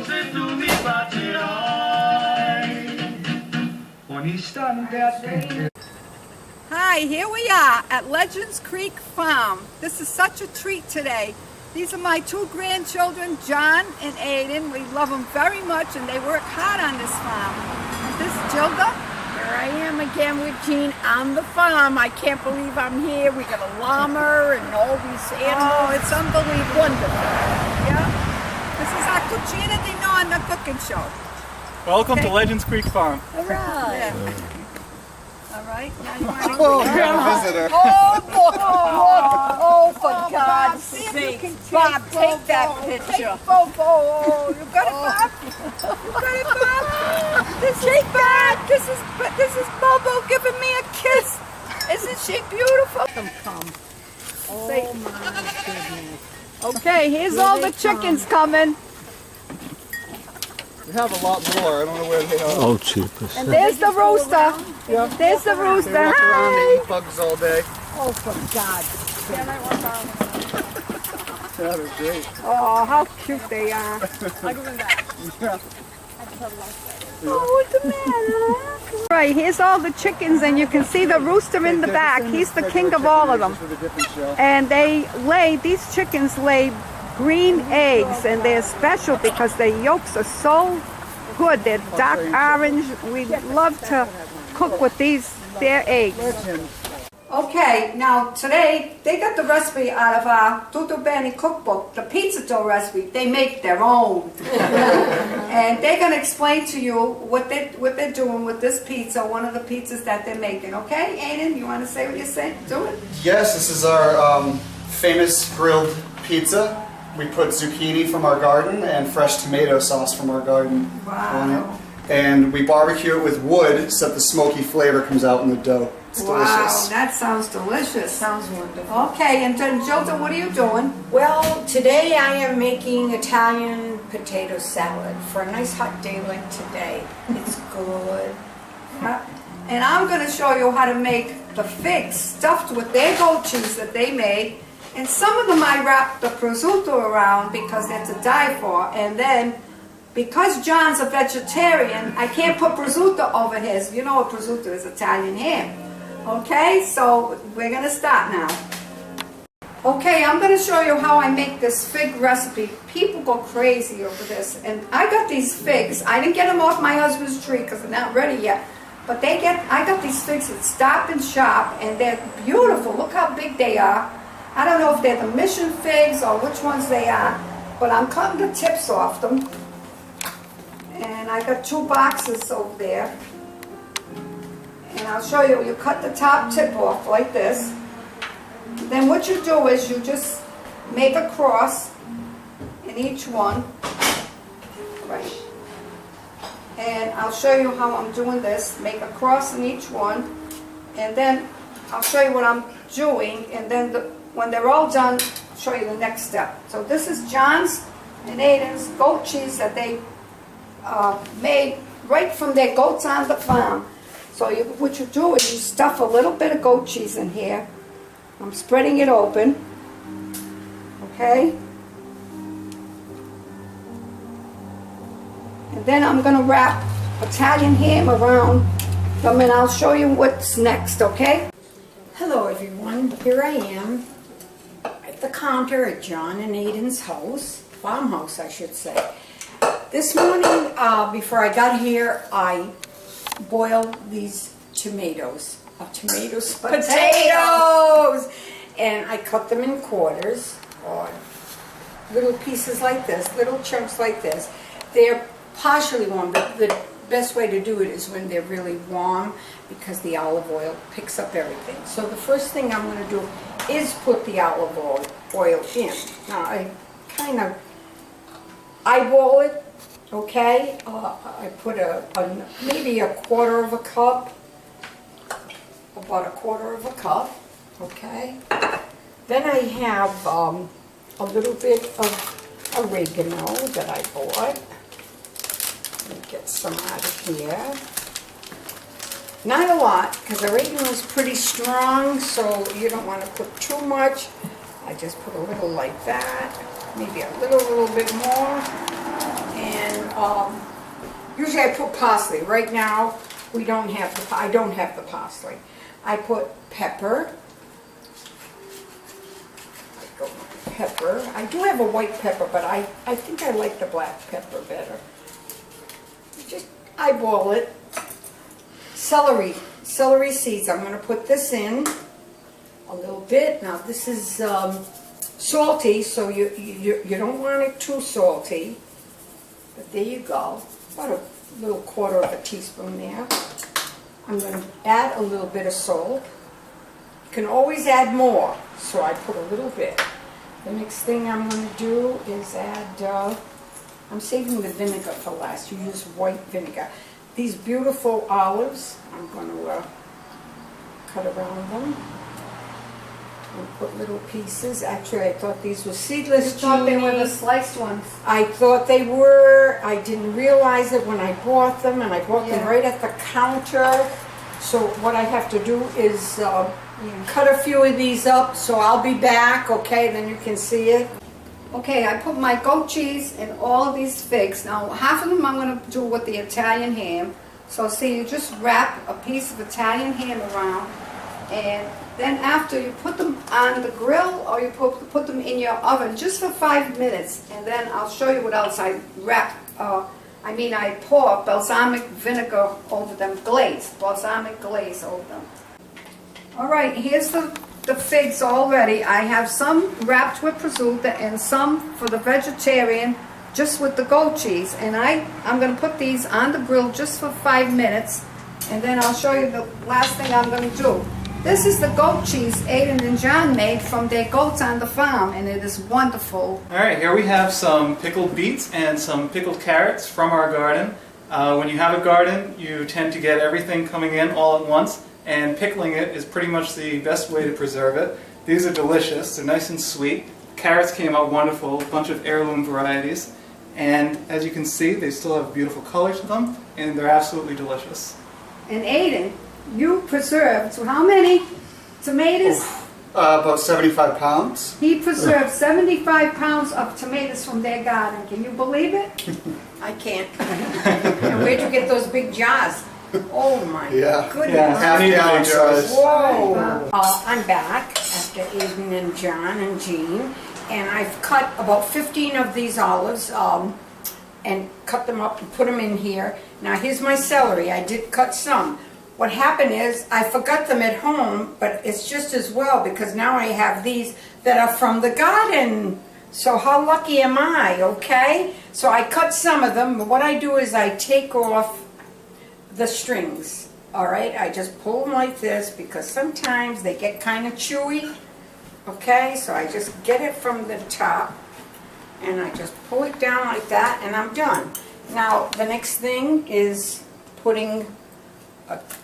se tu mi bacerai ogni istante a te. Hi, here we are at Legends Creek Farm. This is such a treat today. These are my two grandchildren, Jon and Aden. We love them very much and they work hard on this farm. And this is Gilda. Here I am again with Jean on the farm. I can't believe I'm here. We got a llama and all these animals. Oh, it's unbelievable. Wonderful. Yeah. This is our Cucina de Nonna cooking show. Welcome to Legends Creek Farm. All right. Yeah. All right, now you want to Oh, we got a visitor. Oh, look, look. Oh, for Bob, God's see if you sake. can take Bob, take that Bobo. picture. Take Bobo. Oh, you got it, Bob? You got it, Bob? This is Bob. This is Bobo giving me a kiss. Isn't she beautiful? Come. Oh, Say- my goodness. Okay, here's all the chickens coming. We have a lot more. I don't know where they are. Oh, cheapest. And there's the rooster. There's the They rooster. walk around, they Hi. eat bugs all day. Oh, for God's sake. Yeah, they're great. Oh, how cute they are. Yeah. Oh, what's the matter? Right, here's all the chickens, and you can see the rooster in the back. He's the king of all of them. With a different shell. And these chickens lay green eggs, and they're special because the yolks are so good. They're dark orange. We love to cook with their eggs. Okay, now today they got the recipe out of our Tutto Bene cookbook, the pizza dough recipe. They make their own. And they're going to explain to you what they're doing with this pizza, one of the pizzas that they're making. Okay, Aden, you want to say what you're saying? Do it. Yes, this is our famous grilled pizza. We put zucchini from our garden and fresh tomato sauce from our garden on it. And we barbecue it with wood so that the smoky flavor comes out in the dough. It's Wow, delicious. that sounds delicious. Sounds wonderful. Okay, and then Gilda, what are you doing? Well, today I am making Italian potato salad for a nice hot day like today. It's good. And I'm going to show you how to make the figs stuffed with their goat cheese that they made. And some of them I wrap the prosciutto around because they're to die for. And then, because John's a vegetarian, I can't put prosciutto over his. You know what prosciutto is, Italian ham. Okay, so we're going to start now. Okay, I'm going to show you how I make this fig recipe. People go crazy over this. And I got these figs. I didn't get them off my husband's tree because they're not ready yet. But I got these figs at Stop and Shop, and they're beautiful. Look how big they are. I don't know if they're the mission figs or which ones they are, but I'm cutting the tips off them. And I got 2 boxes over there. And I'll show you, you cut the top tip off like this. Then what you do is you just make a cross in each one. Right. And I'll show you how I'm doing this. Make a cross in each one. And then I'll show you what I'm doing. And then when they're all done, I'll show you the next step. So this is Jon's and Aden's goat cheese that they made right from their goats on the farm. So what you do is you stuff a little bit of goat cheese in here. I'm spreading it open. Okay? And then I'm going to wrap Italian ham around them, and I'll show you what's next, okay? Hello everyone, here I am at the counter at Jon and Aden's house, farmhouse I should say. This morning, before I got here, I boiled these tomatoes. Potatoes! And I cut them in quarters, or little pieces like this, little chunks like this. They're partially warm, but the best way to do it is when they're really warm because the olive oil picks up everything. So the first thing I'm going to do is put the olive oil in. Now I kind of eyeball it, okay? I put maybe a quarter of a cup, about a quarter of a cup, okay? Then I have a little bit of oregano that I bought. Let me get some out of here. Not a lot, because oregano is pretty strong, so you don't want to put too much. I just put a little like that, maybe a little bit more. And usually I put parsley. Right now, I don't have the parsley. I put pepper. I do have a white pepper, but I think I like the black pepper better. Just eyeball it. Celery seeds. I'm going to put this in a little bit. Now this is salty, so you don't want it too salty. But there you go. About a little quarter of a teaspoon there. I'm going to add a little bit of salt. You can always add more, so I put a little bit. The next thing I'm going to do is add, I'm saving the vinegar for last. You use white vinegar. These beautiful olives, I'm going to cut around them and put little pieces. Actually, I thought these were seedless. You thought they were the Jeannie. sliced ones. I thought they were. I didn't realize it when I bought them, and I bought them right at the counter. So what I have to do is cut a few of these up, so I'll be back, okay, then you can see it. Okay, I put my goat cheese in all of these figs. Now, half of them I'm going to do with the Italian ham. So see, you just wrap a piece of Italian ham around, and then after you put them on the grill or you put them in your oven just for 5 minutes, and then I'll show you what else I wrap. I pour balsamic vinegar over them, balsamic glaze over them. All right, here's the figs already. I have some wrapped with prosciutto and some for the vegetarian just with the goat cheese. And I'm going to put these on the grill just for 5 minutes, and then I'll show you the last thing I'm going to do. This is the goat cheese Aden and Jon made from their goats on the farm, and it is wonderful. All right, here we have some pickled beets and some pickled carrots from our garden. When you have a garden, you tend to get everything coming in all at once, and pickling it is pretty much the best way to preserve it. These are delicious. They're nice and sweet. Carrots came out wonderful, a bunch of heirloom varieties. And as you can see, they still have beautiful color to them, and they're absolutely delicious. And Aden, you preserved how many tomatoes? About 75 pounds. He preserved 75 pounds of tomatoes from their garden. Can you believe it? I can't. And where'd you get those big jars? Oh my Yeah. goodness. Yeah. Half gallon size. Whoa! I'm back after Aden and Jon and Jean, and I've cut about 15 of these olives and cut them up and put them in here. Now here's my celery. I did cut some. What happened is I forgot them at home, but it's just as well because now I have these that are from the garden. So how lucky am I, okay? So I cut some of them, but what I do is I take off the strings, all right? I just pull them like this because sometimes they get kind of chewy, okay? So I just get it from the top and I just pull it down like that and I'm done. Now the next thing is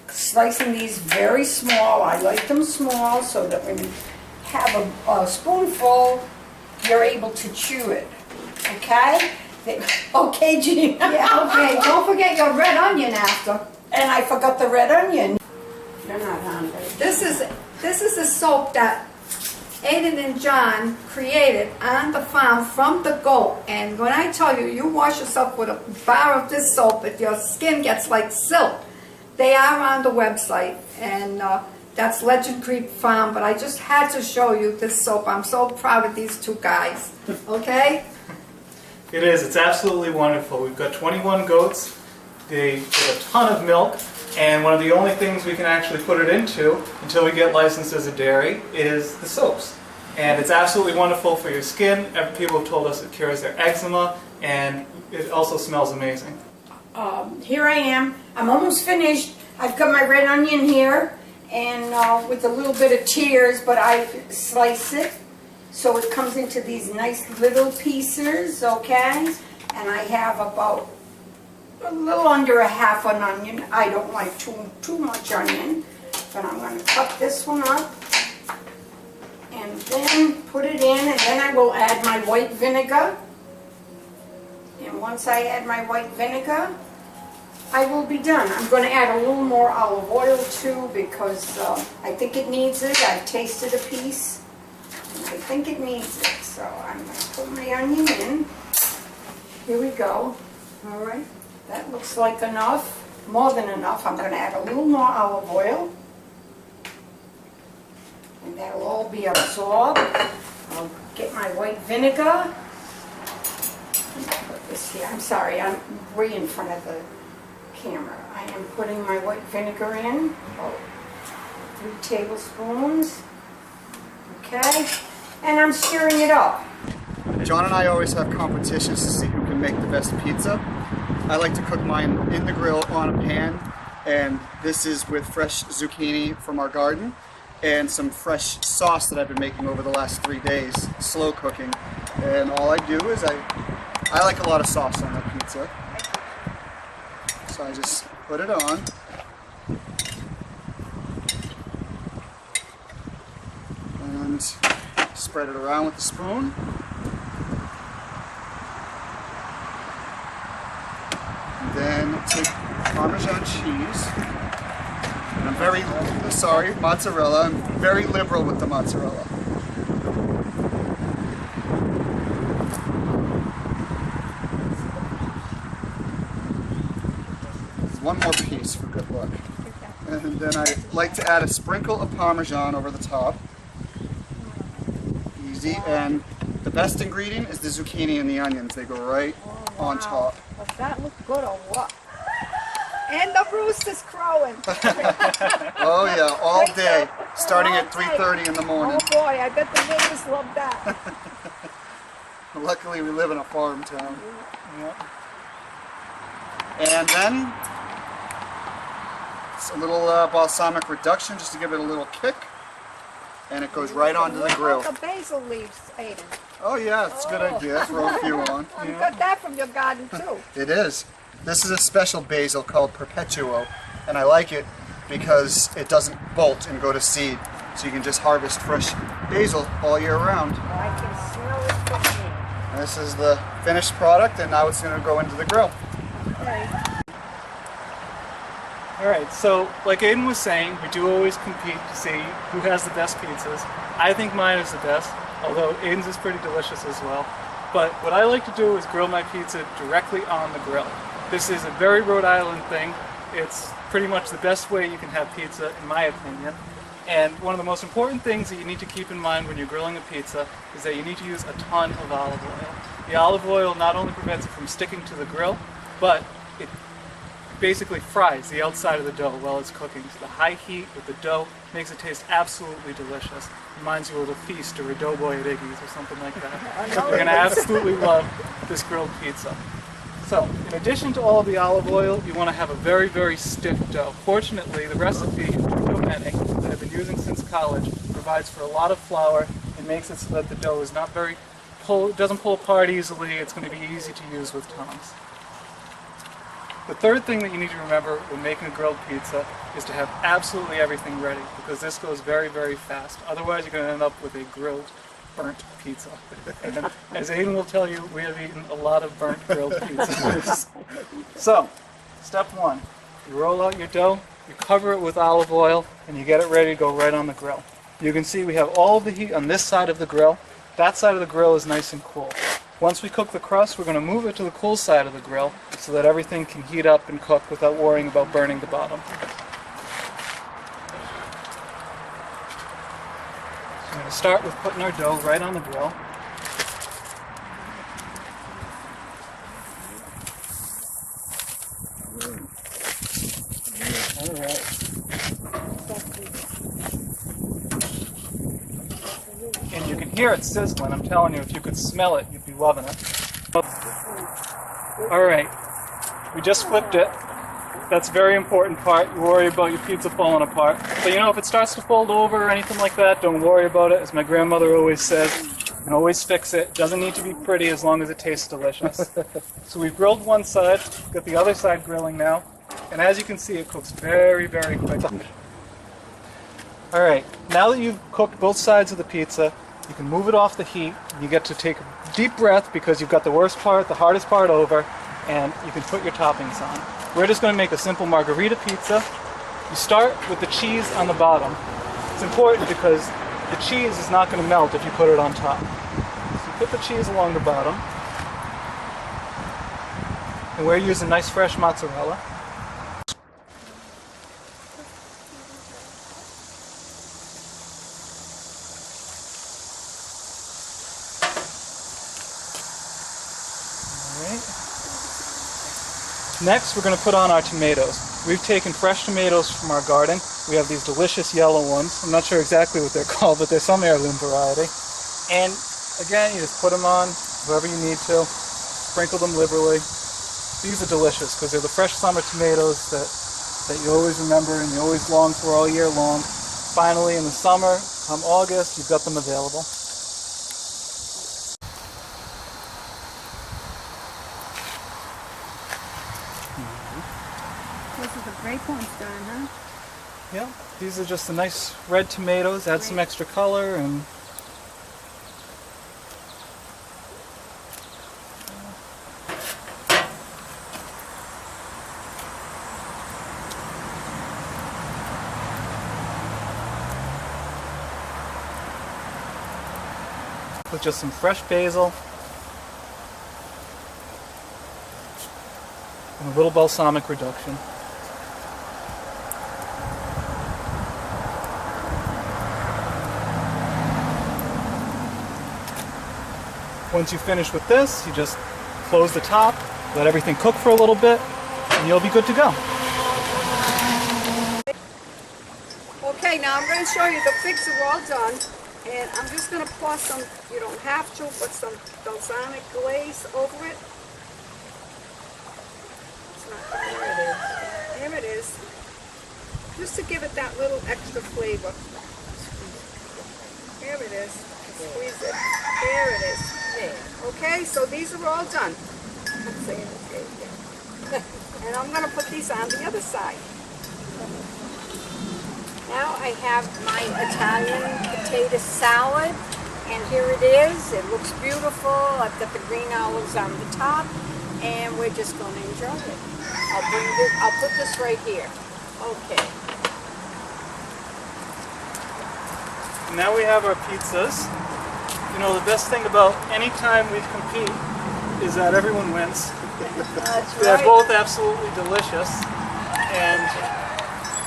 slicing these very small. I like them small so that when you have a spoonful, you're able to chew it, okay? Okay, Jean. Yeah, okay. Don't forget your red onion after. And I forgot the red onion. You're not hungry. This is the soap that Aden and Jon created on the farm from the goat. And when I tell you, you wash yourself with a bar of this soap, and your skin gets like silk. They are on the website, and that's Legend Creek Farm. But I just had to show you this soap. I'm so proud of these two guys. Okay? It is. It's absolutely wonderful. We've got 21 goats. They get a ton of milk, and one of the only things we can actually put it into until we get licensed as a dairy is the soaps. And it's absolutely wonderful for your skin. People have told us it cures their eczema, and it also smells amazing. Here I am. I'm almost finished. I've got my red onion here, and with a little bit of tears, but I slice it so it comes into these nice little pieces, okay? And I have about a little under a half an onion. I don't like too much onion, but I'm going to cut this one up and then put it in, and then I will add my white vinegar. And once I add my white vinegar, I will be done. I'm going to add a little more olive oil too because I think it needs it. I've tasted a piece and I think it needs it. So I'm going to put my onion in. Here we go. All right, that looks like enough, more than enough. I'm gonna add a little more olive oil. And that'll all be absorbed. I'll get my white vinegar. Put this here. I'm sorry, I'm way in front of the camera. I am putting my white vinegar in, about 3 tablespoons. Okay, and I'm stirring it up. John and I always have competitions to see who can make the best pizza. I like to cook mine in the grill on a pan, and this is with fresh zucchini from our garden and some fresh sauce that I've been making over the last 3 days, slow cooking. And all I do is I like a lot of sauce on my pizza. So I just put it on. And spread it around with a spoon. And then take Parmesan cheese. And I'm very, mozzarella. I'm very liberal with the mozzarella. One more piece for good luck. And then I like to add a sprinkle of Parmesan over the top. Easy. And the best ingredient is the zucchini and the onions. They go right on top. Does that look good or what? And the rooster's crowing. Oh yeah, all day, starting at 3:30 in the morning. Oh boy, I bet the neighbors love that. Luckily we live in a farm town. And then it's a little balsamic reduction just to give it a little kick. And it goes right onto the grill. The basil leaves, Aden. Oh yeah, it's a good idea. Throw a few on. You got that from your garden too. It is. This is a special basil called Perpetuo, and I like it because it doesn't bolt and go to seed. So you can just harvest fresh basil all year round. I can smell it from here. And this is the finished product, and now it's going to go into the grill. Okay. Alright, so like Aden was saying, we do always compete to see who has the best pizzas. I think mine is the best, although Aden's is pretty delicious as well. But what I like to do is grill my pizza directly on the grill. This is a very Rhode Island thing. It's pretty much the best way you can have pizza, in my opinion. And one of the most important things that you need to keep in mind when you're grilling a pizza is that you need to use a ton of olive oil. The olive oil not only prevents it from sticking to the grill, but it basically fries the outside of the dough while it's cooking. So the high heat with the dough makes it taste absolutely delicious. Reminds you of a feast or a doughboy at Iggy's or something like that. You're going to absolutely love this grilled pizza. So, in addition to all of the olive oil, you want to have a very, very stiff dough. Fortunately, the recipe that I've been using since college provides for a lot of flour and makes it so that the dough is not doesn't pull apart easily. It's going to be easy to use with tongs. The third thing that you need to remember when making a grilled pizza is to have absolutely everything ready, because this goes very, very fast. Otherwise, you're going to end up with a grilled, burnt pizza. And as Aden will tell you, we have eaten a lot of burnt grilled pizzas. So, step one, you roll out your dough, you cover it with olive oil, and you get it ready to go right on the grill. You can see we have all of the heat on this side of the grill. That side of the grill is nice and cool. Once we cook the crust, we're going to move it to the cool side of the grill so that everything can heat up and cook without worrying about burning the bottom. So I'm going to start with putting our dough right on the grill. All right. And you can hear it sizzling. I'm telling you, if you could smell it, you'd be loving it. All right, we just flipped it. That's a very important part. You worry about your pizza falling apart. But you know, if it starts to fold over or anything like that, don't worry about it. As my grandmother always says, you can always fix it. It doesn't need to be pretty as long as it tastes delicious. So we've grilled one side, got the other side grilling now. And as you can see, it cooks very, very quickly. All right, now that you've cooked both sides of the pizza, you can move it off the heat. You get to take a deep breath because you've got the worst part, the hardest part over, and you can put your toppings on. We're just going to make a simple margarita pizza. You start with the cheese on the bottom. It's important because the cheese is not going to melt if you put it on top. So you put the cheese along the bottom. And we're using nice fresh mozzarella. Next, we're going to put on our tomatoes. We've taken fresh tomatoes from our garden. We have these delicious yellow ones. I'm not sure exactly what they're called, but they're some heirloom variety. And again, you just put them on wherever you need to. Sprinkle them liberally. These are delicious because they're the fresh summer tomatoes that you always remember and you always long for all year long. Finally, in the summer, come August, you've got them available. This is the grape ones done, huh? Yeah, these are just the nice red tomatoes. Add some extra color and with just some fresh basil and a little balsamic reduction. Once you finish with this, you just close the top, let everything cook for a little bit, and you'll be good to go. Okay, now I'm going to show you the figs are all done. And I'm just going to pour some, you don't have to, put some balsamic glaze over it. It's not, there it is. There it is. Just to give it that little extra flavor. There it is. Squeeze it. There it is. There. Okay, so these are all done. I'm saying okay. And I'm going to put these on the other side. Now I have my Italian potato salad, and here it is. It looks beautiful. I've got the green olives on the top, and we're just going to enjoy it. I'll put this right here. Okay. Now we have our pizzas. You know, the best thing about any time we compete is that everyone wins. That's They're right. both absolutely delicious, and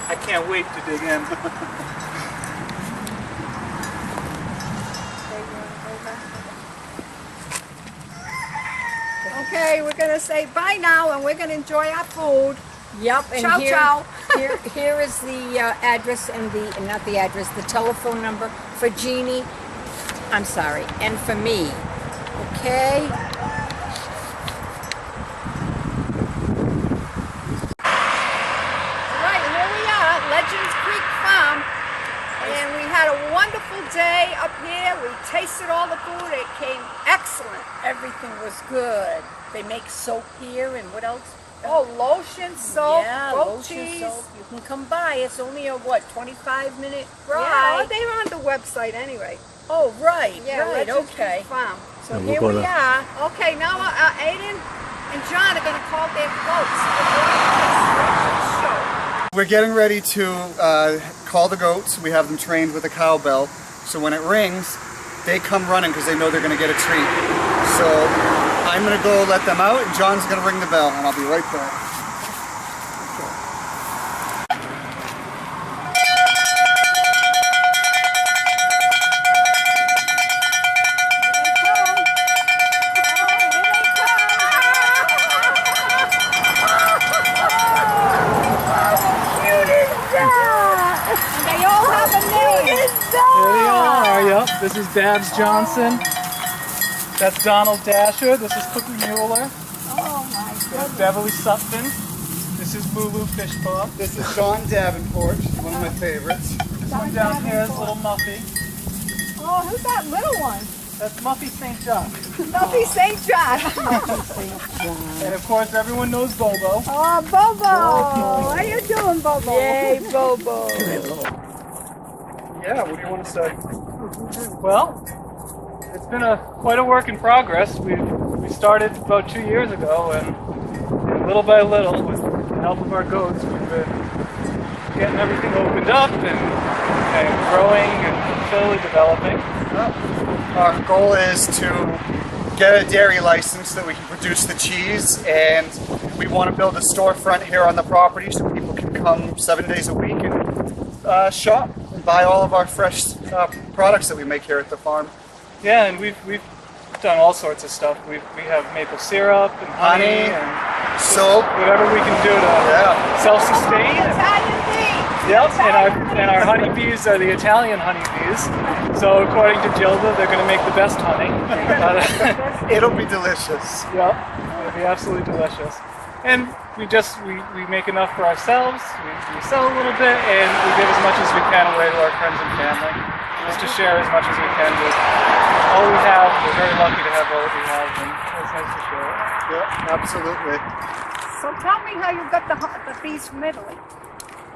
I can't wait to dig in. Okay, we're going to say bye now, and we're going to enjoy our food. Yep, and Ciao, ciao. here is the address and not the address, the telephone number for Jeannie. I'm sorry, and for me. Okay. Right, here we are, Legends Creek Farm, and we had a wonderful day up here. We tasted all the food. It came excellent. Everything was good. They make soap here, and what else? Oh, lotion, soap, Yeah, goat lotion cheese. soap. You can come by. It's only a 25-minute Yeah, ride. they were on the website anyway. Oh, right, Yeah, right, Legends okay. Creek Farm. So here we are. Okay, now Aden and John are going to call their goats. We're getting ready to call the goats. We have them trained with a cowbell. So when it rings, they come running because they know they're going to get a treat. So I'm going to go let them out, and John's going to ring the bell, and I'll be right back. They all have a name. There they are, yep. This is Babs Johnson. That's Donald Dasher. This is Cookie Mueller. Oh my There's goodness. Beverly Sutphin. This is Boo Boo Fish Pop. This is John Davenport, one of my favorites. This one down here is Little Muffy. Oh, who's that little one? That's Muffy St. John. Muffy St. John. And of course, everyone knows Bobo. Oh, Bobo. How you doing, Bobo? Yay, Bobo. Yeah, what do you want to say? Well, it's been quite a work in progress. We started about 2 years ago, and little by little, with the help of our goats, we've been getting everything opened up and growing and slowly developing. Our goal is to get a dairy license so that we can produce the cheese and we want to build a storefront here on the property so people can come 7 days a week and shop and buy all of our fresh products that we make here at the farm. Yeah, and we've done all sorts of stuff. We have maple syrup and honey and soap, whatever we can do to self-sustain. Italian tea. Yep, and our honeybees are the Italian honeybees. So according to Gilda, they're going to make the best honey. It'll be delicious. Yep, it'll be absolutely delicious. And we make enough for ourselves. We sell a little bit, and we give as much as we can away to our friends and family, just to share as much as we can with all we have. We're very lucky to have all that we have, and it's nice to share it. Yeah, absolutely. So tell me how you got the bees from Italy.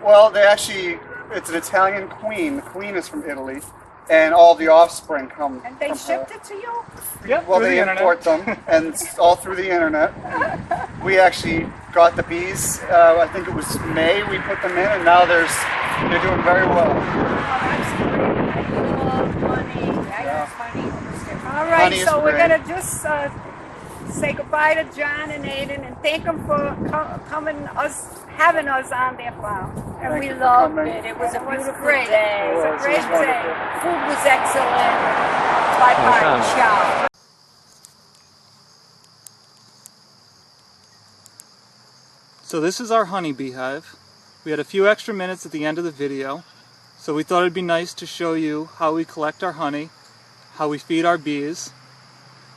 Well, it's an Italian queen. The queen is from Italy, and all the offspring come And they from shipped her. it to you? Yep, Well, through they the internet. import them, and it's all through the internet. We actually got the bees, I think it was May we put them in, and now they're doing very well. All right, Honey is so we're great. going to just say goodbye to Jon and Aden and thank them for having us on their farm. And Thank we you for loved coming. it. It was a beautiful great. day. It was a It great was day. wonderful. Food was excellent. Bye-bye. Ciao. So this is our honey beehive. We had a few extra minutes at the end of the video, so we thought it'd be nice to show you how we collect our honey, how we feed our bees.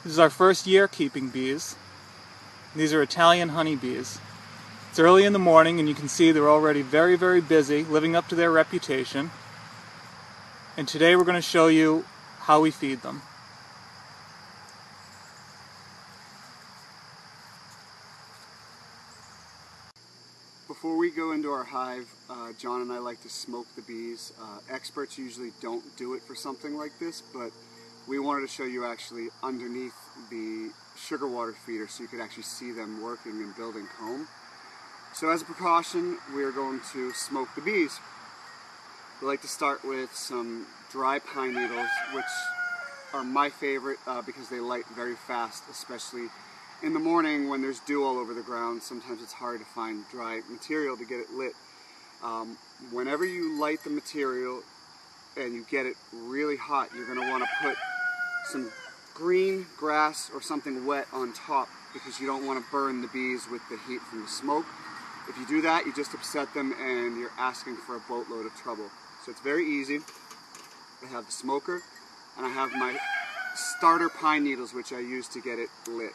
This is our first year keeping bees. These are Italian honey bees. It's early in the morning and you can see they're already very, very busy, living up to their reputation. And today we're going to show you how we feed them. Before we go into our hive, John and I like to smoke the bees. Experts usually don't do it for something like this, but we wanted to show you actually underneath the sugar water feeder so you could actually see them working and building comb. So as a precaution, we are going to smoke the bees. We like to start with some dry pine needles, which are my favorite because they light very fast, especially in the morning when there's dew all over the ground. Sometimes it's hard to find dry material to get it lit. Whenever you light the material and you get it really hot, you're going to want to put some green grass or something wet on top because you don't want to burn the bees with the heat from the smoke. If you do that, you just upset them and you're asking for a boatload of trouble. So it's very easy. I have the smoker and I have my starter pine needles, which I use to get it lit.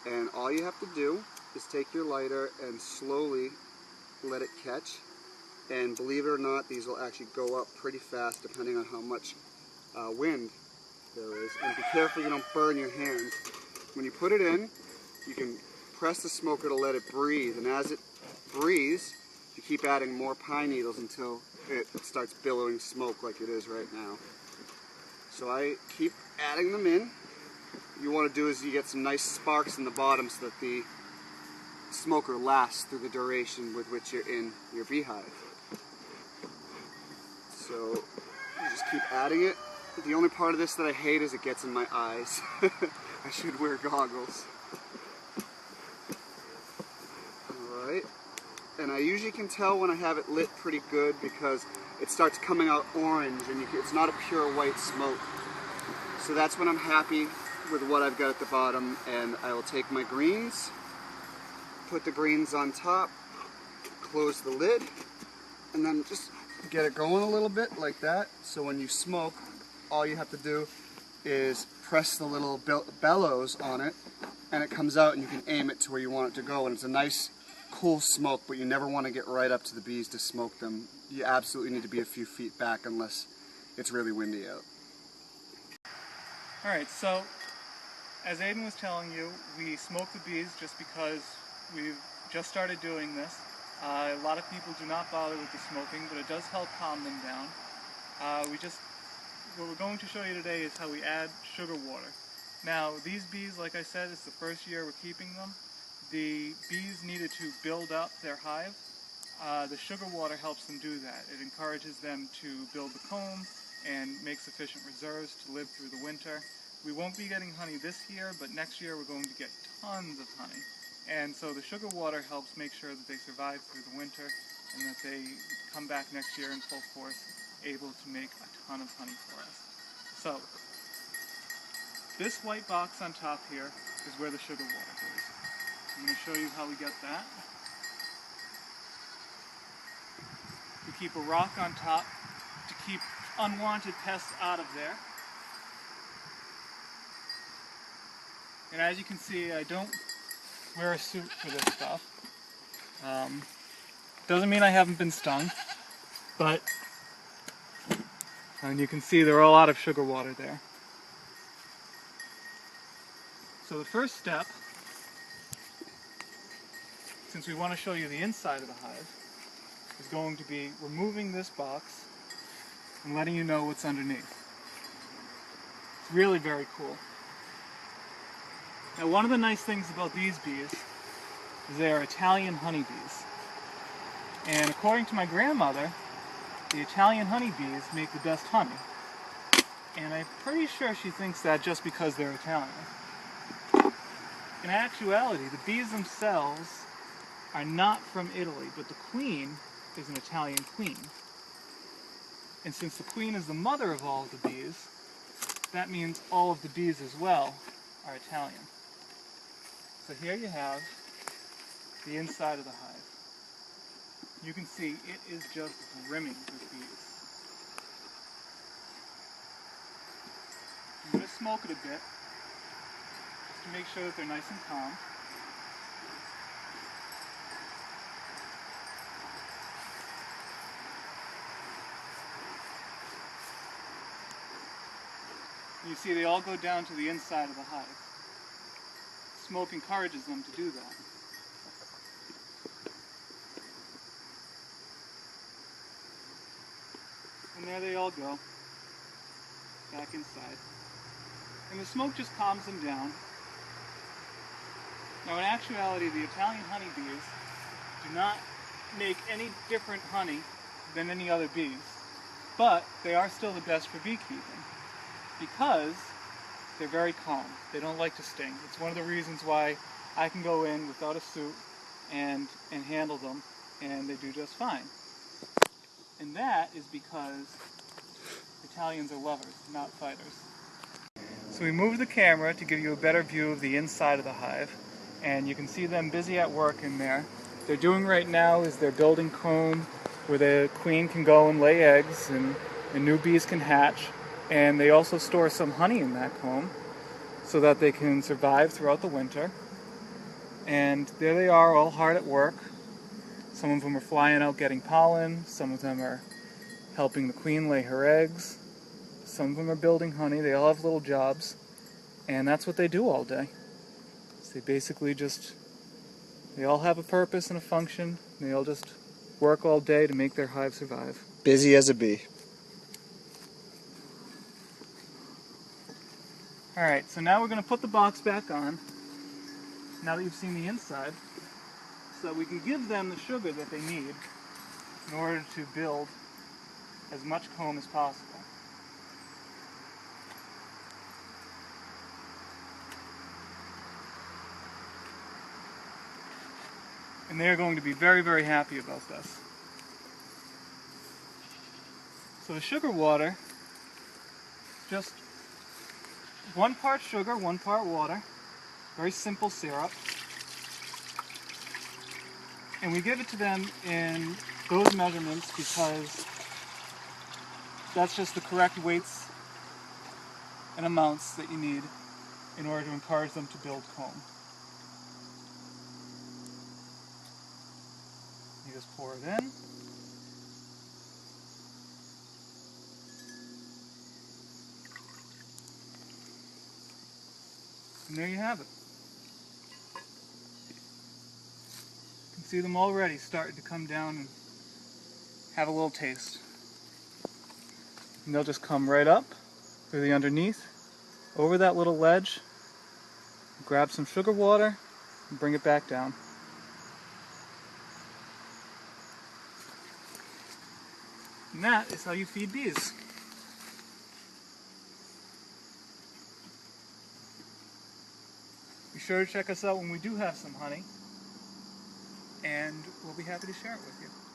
And all you have to do is take your lighter and slowly let it catch. And believe it or not, these will actually go up pretty fast depending on how much wind there is. And be careful you don't burn your hands. When you put it in, you can press the smoker to let it breathe. And as it breathes, you keep adding more pine needles until it starts billowing smoke like it is right now. So I keep adding them in. What you want to do is you get some nice sparks in the bottom so that the smoker lasts through the duration with which you're in your beehive. So you just keep adding it. The only part of this that I hate is it gets in my eyes. I should wear goggles. Alright. And I usually can tell when I have it lit pretty good because it starts coming out orange and it's not a pure white smoke. So that's when I'm happy with what I've got at the bottom, and I will take my greens, put the greens on top, close the lid, and then just get it going a little bit like that. So when you smoke, all you have to do is press the little bellows on it and it comes out and you can aim it to where you want it to go, and it's a nice cool smoke, but you never want to get right up to the bees to smoke them. You absolutely need to be a few feet back unless it's really windy out. Alright, so as Aden was telling you, we smoke the bees just because we've just started doing this. A lot of people do not bother with the smoking, but it does help calm them down. What we're going to show you today is how we add sugar water. Now, these bees, like I said, it's the first year we're keeping them. The bees needed to build up their hive. The sugar water helps them do that. It encourages them to build the comb and make sufficient reserves to live through the winter. We won't be getting honey this year, but next year we're going to get tons of honey. And so the sugar water helps make sure that they survive through the winter and that they come back next year in full force, able to make a ton of honey for us. So, this white box on top here is where the sugar water goes. I'm going to show you how we get that. We keep a rock on top to keep unwanted pests out of there. And as you can see, I don't wear a suit for this stuff. Doesn't mean I haven't been stung, but and you can see there are a lot of sugar water there. So the first step, since we want to show you the inside of the hive, is going to be removing this box and letting you know what's underneath. It's really very cool. Now, one of the nice things about these bees is they are Italian honeybees. And according to my grandmother, the Italian honeybees make the best honey. And I'm pretty sure she thinks that just because they're Italian. In actuality, the bees themselves are not from Italy, but the queen is an Italian queen. And since the queen is the mother of all of the bees, that means all of the bees as well are Italian. So here you have the inside of the hive. You can see it is just brimming with bees. I'm going to smoke it a bit, just to make sure that they're nice and calm. You see they all go down to the inside of the hive. Smoke encourages them to do that. And there they all go, back inside. And the smoke just calms them down. Now in actuality, the Italian honeybees do not make any different honey than any other bees, but they are still the best for beekeeping because they're very calm. They don't like to sting. It's one of the reasons why I can go in without a suit and handle them, and they do just fine. And that is because Italians are lovers, not fighters. So we moved the camera to give you a better view of the inside of the hive, and you can see them busy at work in there. What they're doing right now is they're building comb where the queen can go and lay eggs and new bees can hatch. And they also store some honey in that comb so that they can survive throughout the winter. And there they are, all hard at work. Some of them are flying out getting pollen, some of them are helping the queen lay her eggs, some of them are building honey. They all have little jobs, and that's what they do all day. So they basically they all have a purpose and a function, and they all just work all day to make their hive survive. Busy as a bee. Alright, so now we're going to put the box back on, now that you've seen the inside, so that we can give them the sugar that they need in order to build as much comb as possible. And they're going to be very, very happy about this. So the sugar water, just 1 part sugar, 1 part water. Very simple syrup. And we give it to them in those measurements because that's just the correct weights and amounts that you need in order to encourage them to build comb. You just pour it in. And there you have it. You can see them already starting to come down and have a little taste. And they'll just come right up through the underneath, over that little ledge, grab some sugar water, and bring it back down. And that is how you feed bees. Be sure to check us out when we do have some honey, and we'll be happy to share it with you.